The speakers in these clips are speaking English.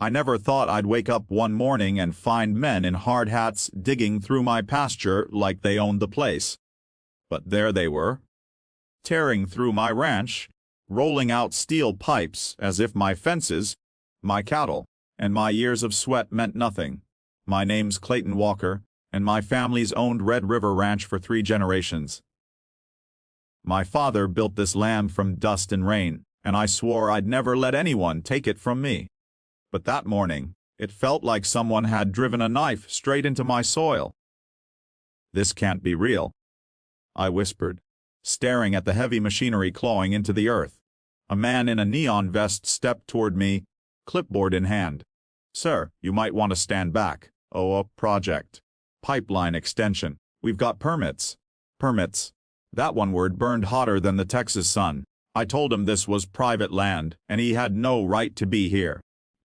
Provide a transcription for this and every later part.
I never thought I'd wake up one morning and find men in hard hats digging through my pasture like they owned the place. But there they were, tearing through my ranch, rolling out steel pipes as if my fences, my cattle, and my years of sweat meant nothing. My name's Clayton Walker, and my family's owned Red River Ranch for 3 generations. My father built this land from dust and rain, and I swore I'd never let anyone take it from me. But that morning, it felt like someone had driven a knife straight into my soil. "This can't be real," I whispered, staring at the heavy machinery clawing into the earth. A man in a neon vest stepped toward me, clipboard in hand. "Sir, you might want to stand back. HOA project. Pipeline extension. We've got permits." Permits. That one word burned hotter than the Texas sun. I told him this was private land, and he had no right to be here.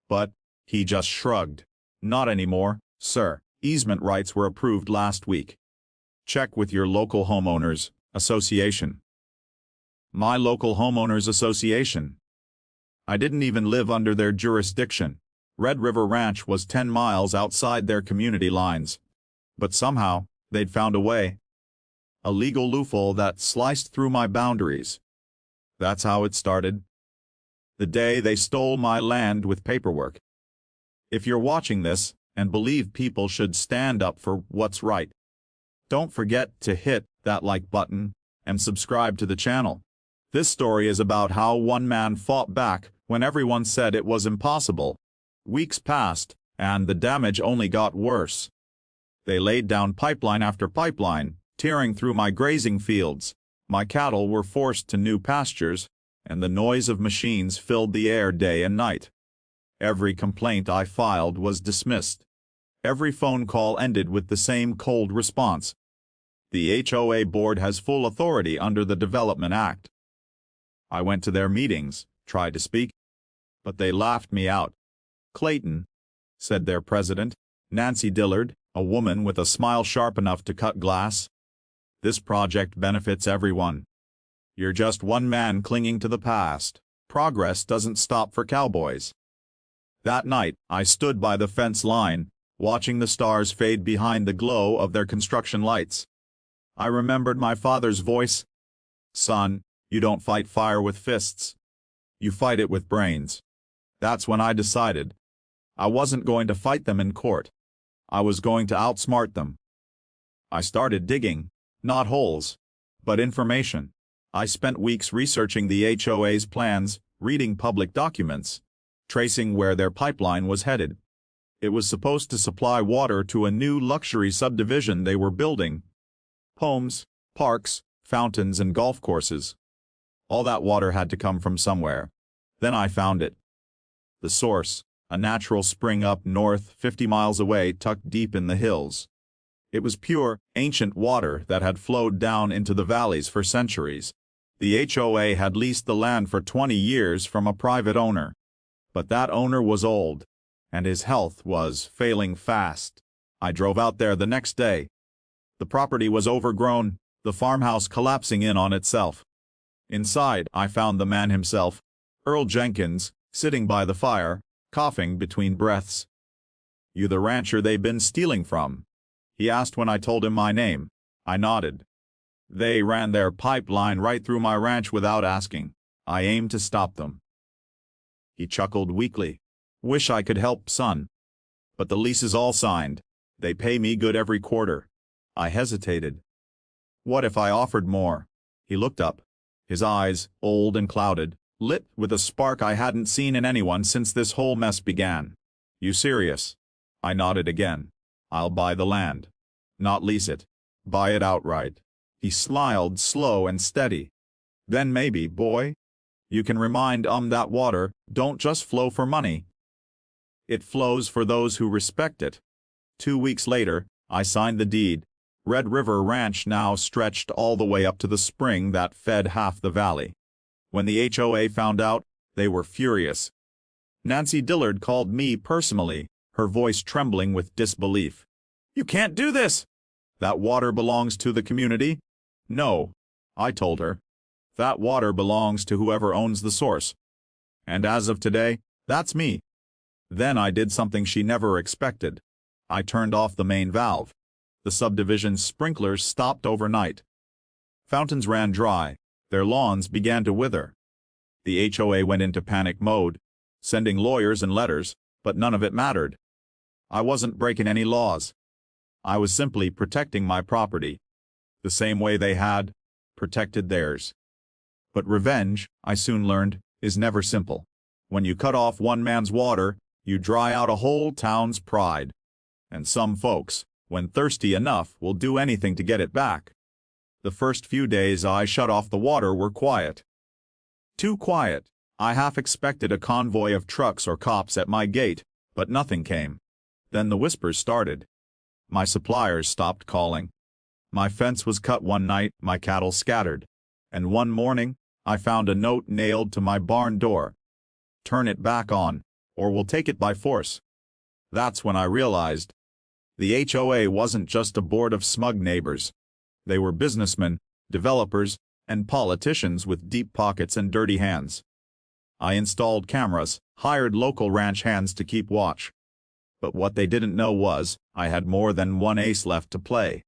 But he just shrugged. "Not anymore, sir. Easement rights were approved last week. Check with your local homeowners association." My local homeowners association. I didn't even live under their jurisdiction. Red River Ranch was 10 miles outside their community lines. But somehow, they'd found a way. A legal loophole that sliced through my boundaries. That's how it started. The day they stole my land with paperwork. If you're watching this, and believe people should stand up for what's right, don't forget to hit that like button, and subscribe to the channel. This story is about how one man fought back when everyone said it was impossible. Weeks passed, and the damage only got worse. They laid down pipeline after pipeline, tearing through my grazing fields. My cattle were forced to new pastures, and the noise of machines filled the air day and night. Every complaint I filed was dismissed. Every phone call ended with the same cold response. The HOA board has full authority under the Development Act. I went to their meetings, tried to speak, but they laughed me out. "Clayton," said their president, Nancy Dillard, a woman with a smile sharp enough to cut glass, "this project benefits everyone. You're just one man clinging to the past. Progress doesn't stop for cowboys." That night, I stood by the fence line, watching the stars fade behind the glow of their construction lights. I remembered my father's voice. "Son, you don't fight fire with fists. You fight it with brains." That's when I decided. I wasn't going to fight them in court. I was going to outsmart them. I started digging, not holes, but information. I spent weeks researching the HOA's plans, reading public documents, tracing where their pipeline was headed. It was supposed to supply water to a new luxury subdivision they were building. Homes, parks, fountains, and golf courses. All that water had to come from somewhere. Then I found it. The source, a natural spring up north 50 miles away tucked deep in the hills. It was pure, ancient water that had flowed down into the valleys for centuries. The HOA had leased the land for 20 years from a private owner. But that owner was old, and his health was failing fast. I drove out there the next day. The property was overgrown, the farmhouse collapsing in on itself. Inside, I found the man himself, Earl Jenkins, sitting by the fire, coughing between breaths. "You the rancher they've been stealing from?" he asked when I told him my name. I nodded. "They ran their pipeline right through my ranch without asking. I aim to stop them." He chuckled weakly. "Wish I could help, son. But the lease is all signed. They pay me good every quarter." I hesitated. "What if I offered more?" He looked up. His eyes, old and clouded, lit with a spark I hadn't seen in anyone since this whole mess began. "You serious?" I nodded again. "I'll buy the land. Not lease it. Buy it outright." He smiled slow and steady. "Then maybe, boy, you can remind that water don't just flow for money. It flows for those who respect it." 2 weeks later, I signed the deed. Red River Ranch now stretched all the way up to the spring that fed half the valley. When the HOA found out, they were furious. Nancy Dillard called me personally, her voice trembling with disbelief. "You can't do this! That water belongs to the community." "No," I told her. "That water belongs to whoever owns the source. And as of today, that's me." Then I did something she never expected. I turned off the main valve. The subdivision's sprinklers stopped overnight. Fountains ran dry. Their lawns began to wither. The HOA went into panic mode, sending lawyers and letters, but none of it mattered. I wasn't breaking any laws. I was simply protecting my property, the same way they had protected theirs. But revenge, I soon learned, is never simple. When you cut off one man's water, you dry out a whole town's pride. And some folks, when thirsty enough, will do anything to get it back. The first few days I shut off the water were quiet. Too quiet. I half expected a convoy of trucks or cops at my gate, but nothing came. Then the whispers started. My suppliers stopped calling. My fence was cut one night, my cattle scattered. And one morning, I found a note nailed to my barn door. Turn it back on, or we'll take it by force. That's when I realized the HOA wasn't just a board of smug neighbors. They were businessmen, developers, and politicians with deep pockets and dirty hands. I installed cameras, hired local ranch hands to keep watch. But what they didn't know was, I had more than one ace left to play.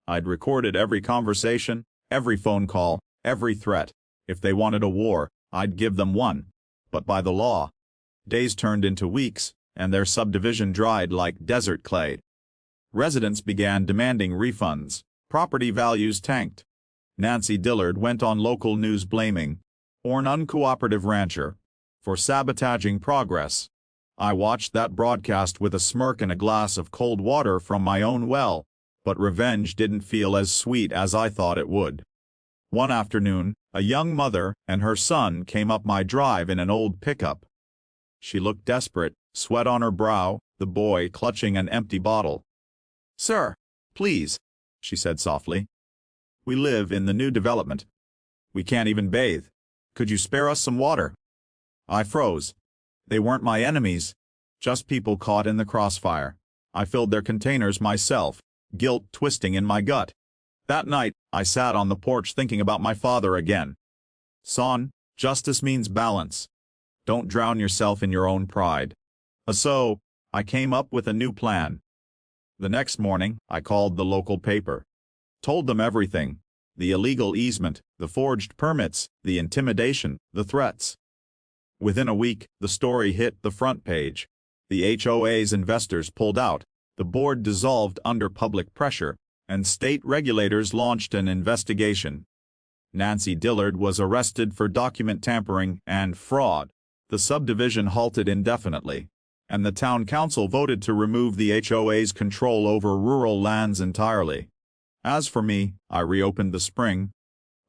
I'd recorded every conversation, every phone call, every threat. If they wanted a war, I'd give them one. But by the law, days turned into weeks, and their subdivision dried like desert clay. Residents began demanding refunds. Property values tanked. Nancy Dillard went on local news blaming an uncooperative rancher for sabotaging progress. I watched that broadcast with a smirk and a glass of cold water from my own well, but revenge didn't feel as sweet as I thought it would. One afternoon, a young mother and her son came up my drive in an old pickup. She looked desperate, sweat on her brow, the boy clutching an empty bottle. "Sir, please," she said softly. "We live in the new development. We can't even bathe. Could you spare us some water?" I froze. They weren't my enemies, just people caught in the crossfire. I filled their containers myself, guilt twisting in my gut. That night, I sat on the porch thinking about my father again. "Son, justice means balance. Don't drown yourself in your own pride." So, I came up with a new plan. The next morning, I called the local paper. Told them everything. The illegal easement, the forged permits, the intimidation, the threats. Within a week, the story hit the front page. The HOA's investors pulled out, the board dissolved under public pressure, and state regulators launched an investigation. Nancy Dillard was arrested for document tampering and fraud. The subdivision halted indefinitely, and the town council voted to remove the HOA's control over rural lands entirely. As for me, I reopened the spring,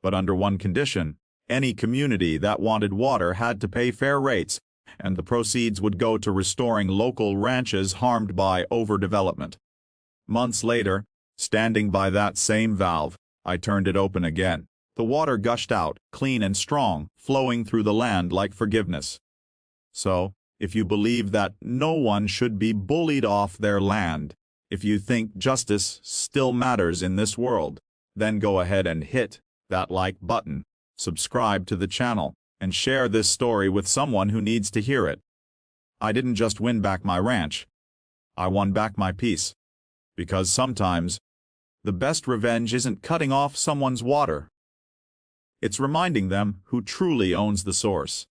but under one condition: any community that wanted water had to pay fair rates, and the proceeds would go to restoring local ranches harmed by overdevelopment. Months later, standing by that same valve, I turned it open again. The water gushed out, clean and strong, flowing through the land like forgiveness. So, if you believe that no one should be bullied off their land, if you think justice still matters in this world, then go ahead and hit that like button, subscribe to the channel, and share this story with someone who needs to hear it. I didn't just win back my ranch. I won back my peace. Because sometimes, the best revenge isn't cutting off someone's water. It's reminding them who truly owns the source.